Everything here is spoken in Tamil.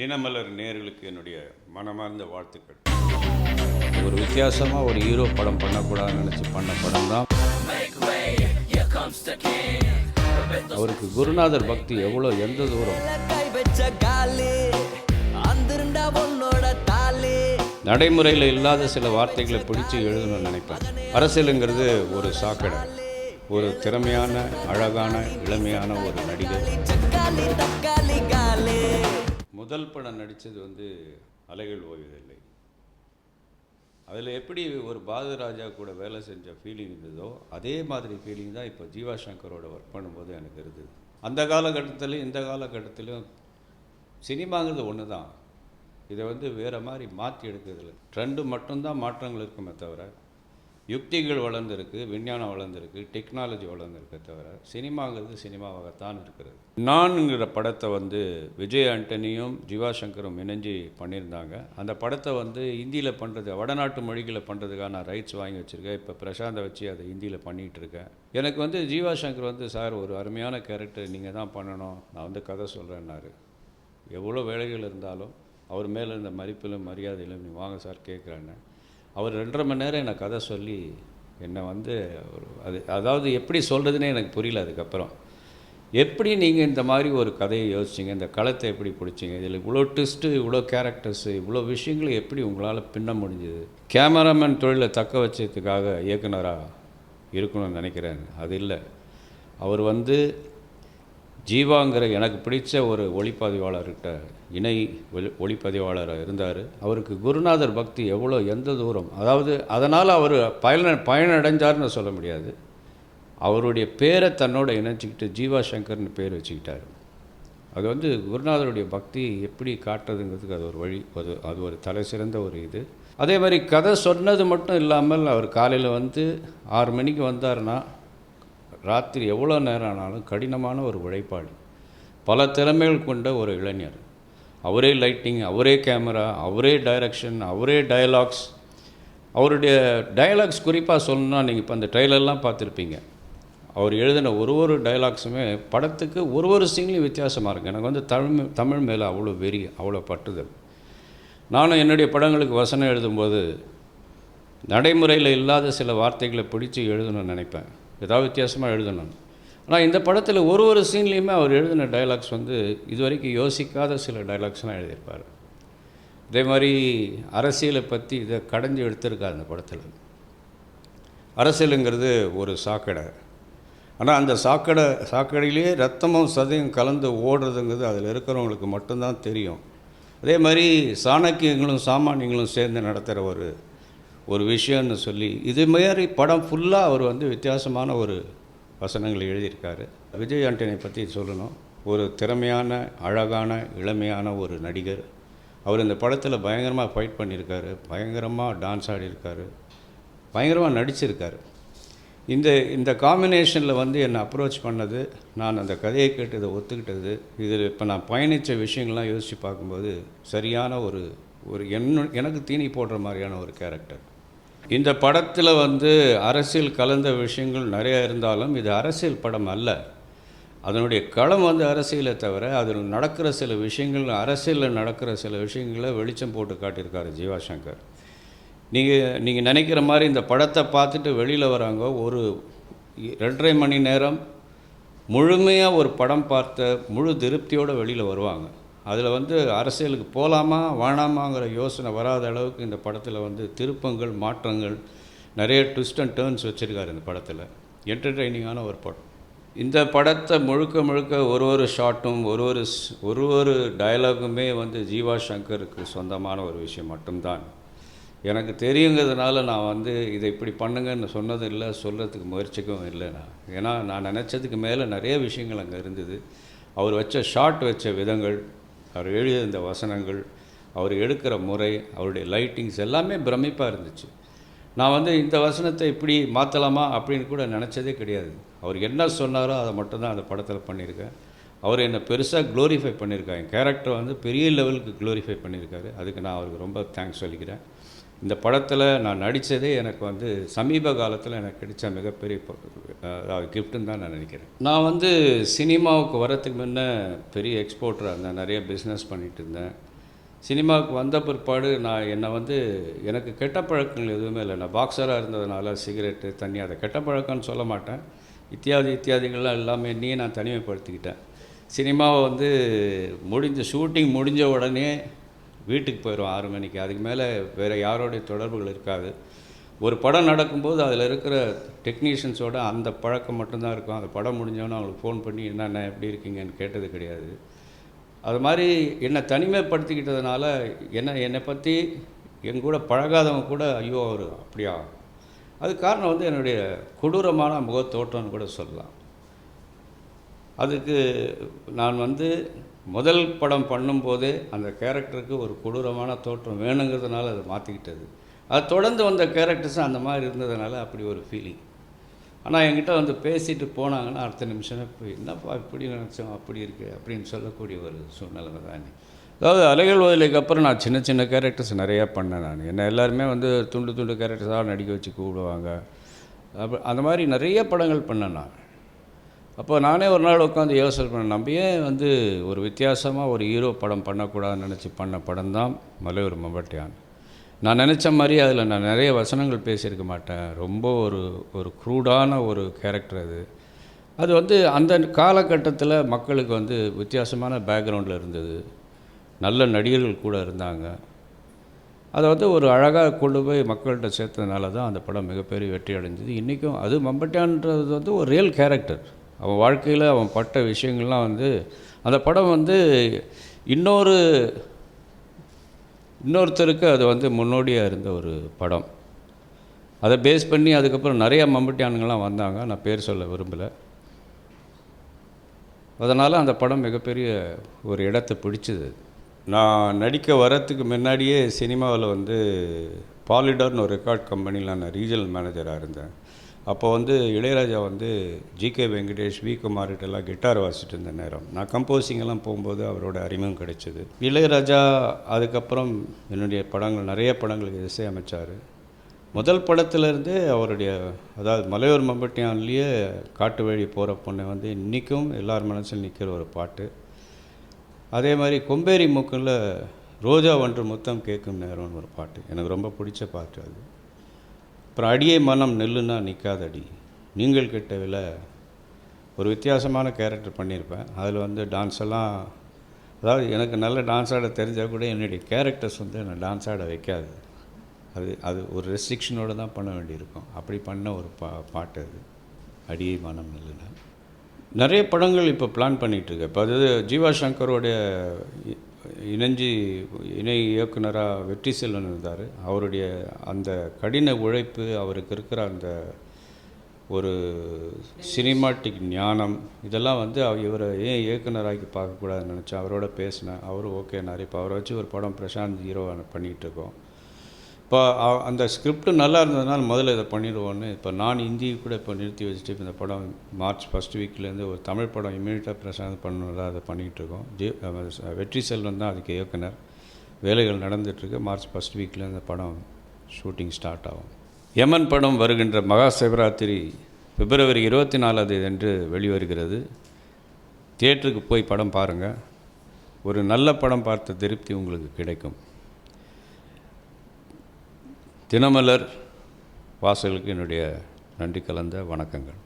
தினமலர் நேயர்களுக்கு என்னுடைய மனமார்ந்த வாழ்த்துக்கள். ஒரு வித்தியாசமாக ஒரு ஹீரோ படம் பண்ணக்கூடாதுன்னு நினச்சி பண்ண படம் தான். அவருக்கு குருநாதர் பக்தி எவ்வளோ, எந்த தூரம். நடைமுறையில் இல்லாத சில வார்த்தைகளை பிடிச்சி எழுதணும்னு நினைப்பேன். அரசியலுங்கிறது ஒரு சாக்கடை, ஒரு திறமையான, அழகான, இளமையான ஒரு நடிகர். முதல் படம் நடித்தது அலைகள் ஓய்வதில்லை. அதில் எப்படி ஒரு பாரதிராஜா கூட வேலை செஞ்ச ஃபீலிங் இருந்ததோ அதே மாதிரி ஃபீலிங் தான் இப்போ ஜீவா சங்கரோட ஒர்க் பண்ணும்போது எனக்கு இருந்தது. அந்த காலகட்டத்திலையும் இந்த காலகட்டத்திலும் சினிமாங்கிறது ஒன்று தான். இதை வேறு மாதிரி மாற்றி எடுக்கிறதுல ட்ரெண்டு மட்டும்தான் மாற்றங்கள் இருக்குமே தவிர, யுக்திகள் வளர்ந்துருக்கு, விஞ்ஞானம் வளர்ந்துருக்கு, டெக்னாலஜி வளர்ந்துருக்க தவிர சினிமாங்கிறது சினிமாவாகத்தான் இருக்கிறது. நான்ங்கிற படத்தை விஜய் ஆண்டனியும் ஜீவா சங்கரும் இணைஞ்சு பண்ணியிருந்தாங்க. அந்த படத்தை ஹிந்தியில் பண்ணுறது, வடநாட்டு மொழிகளை பண்ணுறதுக்காக நான் ரைட்ஸ் வாங்கி வச்சுருக்கேன். இப்போ பிரசாந்தை வச்சு அதை ஹிந்தியில் பண்ணிகிட்ருக்கேன். எனக்கு ஜீவா சங்கர் சார் ஒரு அருமையான கேரக்டர் நீங்கள் தான் பண்ணணும், நான் கதை சொல்கிறேன்னாரு. எவ்வளோ வேலைகள் இருந்தாலும் அவர் மேலே இருந்த மதிப்பிலும் மரியாதையிலும் நீ வாங்க சார் கேட்குறேன்னு அவர் 2.5 மணி நேரம் என்னை கதை சொல்லி என்னை அதாவது எப்படி சொல்கிறதுனே எனக்கு புரியல. அதுக்கப்புறம் எப்படி நீங்கள் இந்த மாதிரி ஒரு கதையை யோசிச்சிங்க, இந்த களத்தை எப்படி பிடிச்சிங்க, இதில் இவ்வளோ ட்விஸ்ட்டு, இவ்வளோ கேரக்டர்ஸு, இவ்வளோ விஷயங்களை எப்படி உங்களால் பின்ன முடிஞ்சுது. கேமராமேன் தொழிலை தக்க வச்சதுக்காக இயக்குனராக இருக்கணும்னு நினைக்கிறேன். அது இல்லை, அவர் ஜீவாங்கிற எனக்கு பிடித்த ஒரு ஒளிப்பதிவாளர்கிட்ட இணை ஒளிப்பதிவாளராக இருந்தார். அவருக்கு குருநாதர் பக்தி எவ்வளோ, எந்த தூரம். அதாவது அதனால் அவர் பயனடைஞ்சார்னு சொல்ல முடியாது. அவருடைய பேரை தன்னோட இணைச்சிக்கிட்டு ஜீவா சங்கர்னு பேர் வச்சுக்கிட்டார். அது குருநாதருடைய பக்தி எப்படி காட்டுறதுங்கிறதுக்கு அது ஒரு வழி, அது ஒரு தலை சிறந்த ஒரு இது. அதே மாதிரி கதை சொன்னது மட்டும் இல்லாமல் அவர் காலையில் 6 மணிக்கு வந்தார்னா ராத்திரி எவ்வளோ நேரம் ஆனாலும் கடினமான ஒரு உழைப்பாளி, பல திறமைகள் கொண்ட ஒரு இளைஞர். அவரே லைட்டிங், அவரே கேமரா, அவரே டைரக்ஷன், அவரே டயலாக்ஸ். அவருடைய டயலாக்ஸ் குறிப்பாக சொல்லணும்னா நீங்கள் இப்போ அந்த ட்ரெய்லர்லாம் பார்த்துருப்பீங்க. அவர் எழுதின ஒரு டயலாக்ஸுமே படத்துக்கு ஒரு சீன்லையும் வித்தியாசமாக இருக்குது. எனக்கு தமிழ் மேலே அவ்வளோ வெறி, அவ்வளோ பட்டுதல். நானும் என்னுடைய படங்களுக்கு வசனம் எழுதும்போது நடைமுறையில் இல்லாத சில வார்த்தைகளை பிடிச்சி எழுதணும்னு நினைப்பேன், ஏதாவது வித்தியாசமாக எழுதணும். ஆனால் இந்த படத்தில் ஒரு சீன்லேயுமே அவர் எழுதின டைலாக்ஸ் இது வரைக்கும் யோசிக்காத சில டைலாக்ஸ்லாம் எழுதியிருப்பார். இதே மாதிரி அரசியலை பற்றி இதை கடைஞ்சி எடுத்திருக்கார் அந்த படத்தில். அரசியலுங்கிறது ஒரு சாக்கடை, ஆனால் அந்த சாக்கடையிலேயே ரத்தமும் சதையும் கலந்து ஓடுறதுங்கிறது அதில் இருக்கிறவங்களுக்கு மட்டும்தான் தெரியும். அதே மாதிரி சாணக்கியங்களும் சாமானியங்களும் சேர்ந்து நடத்துகிற ஒரு விஷயம்னு சொல்லி இது மாதிரி படம் ஃபுல்லாக அவர் வித்தியாசமான ஒரு வசனங்களை எழுதியிருக்காரு. விஜய் ஆண்டனியை பற்றி சொல்லணும். ஒரு திறமையான, அழகான, இளமையான ஒரு நடிகர். அவர் இந்த படத்தில் பயங்கரமாக ஃபைட் பண்ணியிருக்காரு, பயங்கரமாக டான்ஸ் ஆடியிருக்காரு, பயங்கரமாக நடிச்சிருக்காரு. இந்த காம்பினேஷனில் என்னை அப்ரோச் பண்ணது, நான் அந்த கதையை கேட்டு இதை ஒத்துக்கிட்டது, இதில் இப்போ நான் பயணித்த விஷயங்கள்லாம் யோசித்து பார்க்கும்போது சரியான ஒரு எனக்கு தீனி போடுற மாதிரியான ஒரு கேரக்டர். இந்த படத்தில் அரசியல் கலந்த விஷயங்கள் நிறையா இருந்தாலும் இது அரசியல் படம் அல்ல. அதனுடைய களம் அரசியலை தவிர அதில் நடக்கிற சில விஷயங்கள், அரசியலில் நடக்கிற சில விஷயங்களை வெளிச்சம் போட்டு காட்டியிருக்காரு ஜீவா சங்கர். நீங்கள் நினைக்கிற மாதிரி இந்த படத்தை பார்த்துட்டு வெளியில் வராங்க, ஒரு 2.5 மணி நேரம் முழுமையாக ஒரு படம் பார்த்த முழு திருப்தியோடு வெளியில் வருவாங்க. அதில் அரசியலுக்கு போகலாமா வேணாமாங்கிற யோசனை வராத அளவுக்கு இந்த படத்தில் திருப்பங்கள், மாற்றங்கள், நிறைய ட்விஸ்ட் அண்ட் டேர்ன்ஸ் வச்சுருக்காரு இந்த படத்தில். என்டர்டெய்னிங்கான ஒரு படம். இந்த படத்தை முழுக்க ஒரு ஷாட்டும் ஒரு டயலாகுமே ஜீவா சங்கருக்கு சொந்தமான ஒரு விஷயம் மட்டும்தான். எனக்கு தெரியுங்கிறதுனால நான் இதை இப்படி பண்ணுங்கன்னு சொன்னதும் இல்லை, சொல்கிறதுக்கு முயற்சிக்கவும் இல்லை. ஏன்னா நான் நினச்சதுக்கு மேலே நிறைய விஷயங்கள் அங்கே இருந்தது. அவர் வச்ச ஷாட், வச்ச விதங்கள், அவர் எழுதிய இந்த வசனங்கள், அவர் எடுக்கிற முறை, அவருடைய லைட்டிங்ஸ் எல்லாமே பிரமிப்பாக இருந்துச்சு. நான் இந்த வசனத்தை இப்படி மாற்றலாமா அப்படின்னு கூட நினச்சதே கிடையாது. அவர் என்ன சொன்னாரோ அதை மட்டும்தான் அந்த படத்தில் பண்ணியிருக்கேன். அவர் என்னை பெருசாக க்ளோரிஃபை பண்ணியிருக்காங்க. கேரக்டர் பெரிய லெவலுக்கு க்ளோரிஃபை பண்ணியிருக்காரு. அதுக்கு நான் அவருக்கு ரொம்ப தேங்க்ஸ் சொல்லிக்கிறேன். இந்த படத்தில் நான் நடித்ததே எனக்கு சமீப காலத்தில் எனக்கு கிடைச்ச மிகப்பெரிய கிஃப்ட்டுன்னு தான் நான் நினைக்கிறேன். நான் சினிமாவுக்கு வரத்துக்கு முன்னே பெரிய எக்ஸ்போர்ட்டராக இருந்தேன், நிறைய பிஸ்னஸ் பண்ணிகிட்டு இருந்தேன். சினிமாவுக்கு வந்த பிற்பாடு என்னை வந்து எனக்கு கெட்ட பழக்கங்கள் எதுவுமே இல்லை. நான் பாக்ஸராக இருந்ததுனால சிகரெட்டு, தண்ணி அதை கெட்ட பழக்கம்னு சொல்ல மாட்டேன். இத்தியாதிகள்லாம் எல்லாமே நான் தனிமைப்படுத்திக்கிட்டேன். சினிமாவை வந்து ஷூட்டிங் முடிஞ்ச உடனே வீட்டுக்கு போயிடுவோம் 6 மணிக்கு. அதுக்கு மேலே வேறு யாரோடைய தொடர்புகள் இருக்காது. ஒரு படம் நடக்கும்போது அதில் இருக்கிற டெக்னீஷியன்ஸோட அந்த பழக்கம் மட்டும்தான் இருக்கும். அந்த படம் முடிஞ்சோன்னே அவங்களுக்கு ஃபோன் பண்ணி என்னென்ன எப்படி இருக்கீங்கன்னு கேட்டது கிடையாது. அது மாதிரி என்னை தனிமைப்படுத்திக்கிட்டதுனால என்னை பற்றி எங்கூட பழகாதவங்க கூட ஐயோ அவர் அப்படியா, அதுக்கு காரணம் வந்து என்னுடைய கொடூரமான முகத்தோற்றம்னு கூட சொல்லலாம். அதுக்கு நான் வந்து முதல் படம் பண்ணும்போதே அந்த கேரக்டருக்கு ஒரு கொடூரமான தோற்றம் வேணுங்கிறதுனால அதை மாற்றிக்கிட்டது. அது தொடர்ந்து வந்த கேரக்டர்ஸும் அந்த மாதிரி இருந்ததுனால அப்படி ஒரு ஃபீலிங். ஆனால் என்கிட்ட வந்து பேசிட்டு போனாங்கன்னா அடுத்த நிமிஷமே போய் என்னப்பா இப்படி நினச்சோம் அப்படி இருக்குது அப்படின்னு சொல்லக்கூடிய ஒரு சூழ்நிலை தான். அதாவது அலைகள் ஓதலைக்கு அப்புறம் நான் சின்ன சின்ன கேரக்டர்ஸ் நிறையா பண்ணேன். நான் என்னை எல்லாருமே வந்து துண்டு கேரக்டர்ஸாக நடிக்க வச்சு கூப்பிடுவாங்க. அந்த மாதிரி நிறைய படங்கள் பண்ணேன் நான். அப்போ நானே ஒரு நாள் உட்காந்து யோசனை பண்ணேன், நம்ம ஏன் வந்து ஒரு வித்தியாசமாக ஒரு ஹீரோ படம் பண்ணக்கூடாதுன்னு நினச்சி பண்ண படம் தான் மலையூர் மம்பட்டியான். நான் நினச்ச மாதிரி அதில் நான் நிறைய வசனங்கள் பேசியிருக்க மாட்டேன். ரொம்ப ஒரு க்ரூடான ஒரு கேரக்டர் அது. அது வந்து அந்த காலகட்டத்தில் மக்களுக்கு வந்து வித்தியாசமான பேக்ரவுண்டில் இருந்தது. நல்ல நடிகர்கள் கூட இருந்தாங்க. அதை வந்து ஒரு அழகாக கொண்டு போய் மக்கள்கிட்ட சேர்த்ததுனால தான் அந்த படம் மிகப்பெரிய வெற்றி அடைஞ்சது. இன்றைக்கும் அது மம்பட்டியான்றது வந்து ஒரு ரியல் கேரக்டர். அவன் வாழ்க்கையில் அவன் பட்ட விஷயங்கள்லாம் வந்து அந்த படம் வந்து இன்னொருத்தருக்கு அது வந்து முன்னோடியாக இருந்த ஒரு படம். அதை பேஸ் பண்ணி அதுக்கப்புறம் நிறையா மம்பட்டியானுங்கள்லாம் வந்தாங்க. நான் பேர் சொல்ல விரும்பலை. அதனால் அந்த படம் மிகப்பெரிய ஒரு இடத்தை பிடிச்சது. நான் நடிக்க வரத்துக்கு முன்னாடியே சினிமாவில் வந்து பாலிடர்னு ஒரு ரெக்கார்ட் கம்பெனியில் நான் ரீஜனல் மேனேஜராக இருந்தேன். அப்போ வந்து இளையராஜா வந்து ஜிகே வெங்கடேஷ், வி குமார்கிட்டெல்லாம் கிட்டார் வாசிச்சுட்டு இருந்த நேரம் நான் கம்போசிங்கெல்லாம் போகும்போது அவரோட அறிமுகம் கிடைச்சிது. இளையராஜா அதுக்கப்புறம் என்னுடைய நிறைய படங்களுக்கு இசையமைச்சார். முதல் படத்துலேருந்தே அவருடைய அதாவது மலையூர் மம்பட்டியான்லேயே காட்டு வழி போகிற பொண்ணை வந்து இன்றைக்கும் எல்லார் மனசில் நிற்கிற ஒரு பாட்டு. அதே மாதிரி கொம்பேரி மூக்கில் ரோஜா ஒன்று முத்தம் கேட்கும் நேரம்னு ஒரு பாட்டு எனக்கு ரொம்ப பிடிச்ச பாட்டு அது. அப்புறம் அடியே மனம் நெல்லுன்னா நிற்காதடி, நீங்கள் கிட்டவில் ஒரு வித்தியாசமான கேரக்டர் பண்ணியிருப்பேன். அதில் வந்து டான்ஸ் எல்லாம் அதாவது எனக்கு நல்ல டான்ஸ் ஆட தெரிஞ்சால் கூட என்னுடைய கேரக்டர்ஸ் வந்து என்னை டான்ஸ் ஆட வைக்காது. அது ஒரு ரெஸ்ட்ரிக்ஷனோடு தான் பண்ண வேண்டியிருக்கும். அப்படி பண்ண ஒரு பாட்டு அது அடியே மனம் நெல்லுன்னா. நிறைய படங்கள் இப்போ பிளான் பண்ணிகிட்ருக்கேன். இப்போ அது ஜீவா சங்கரோடைய இணை இயக்குனராக வெற்றி செல்வன் இருந்தார். அவருடைய அந்த கடின உழைப்பு, அவருக்கு இருக்கிற அந்த ஒரு சினிமாட்டிக் ஞானம், இதெல்லாம் வந்து இவரை ஏன் இயக்குனராக்கி பார்க்கக்கூடாதுன்னு நினச்சேன். அவரோட பேசினேன். அவரும் ஓகேனார். இப்போ அவரை வச்சு ஒரு படம் பிரசாந்த் ஹீரோவை பண்ணிகிட்ருக்கோம். இப்போ அந்த ஸ்கிரிப்ட் நல்லா இருந்ததுனால முதல்ல இதை பண்ணிடுவோன்னு இப்போ நான் ஹிந்தி கூட இப்போ நிறுத்தி வச்சுட்டு இப்போ இந்த படம் மார்ச் ஃபஸ்ட் வீக்லேருந்து ஒரு தமிழ் படம் இமீடியட்டாக பிரசாந்த் பண்ணதான் அதை பண்ணிகிட்ருக்கோம். வெற்றி செல்வன் தான் அதுக்கு இயக்குனர். வேலைகள் நடந்துகிட்ருக்கு. மார்ச் ஃபஸ்ட் வீக்கில் இந்த படம் ஷூட்டிங் ஸ்டார்ட் ஆகும். யமன் படம் வருகின்ற மகா சிவராத்திரி பிப்ரவரி 24 அன்று வெளிவருகிறது. தியேட்டருக்கு போய் படம் பாருங்கள். ஒரு நல்ல படம் பார்த்த திருப்தி உங்களுக்கு கிடைக்கும். தினமலர் வாசலுக்கு என்னுடைய நன்றி கலந்த வணக்கங்கள்.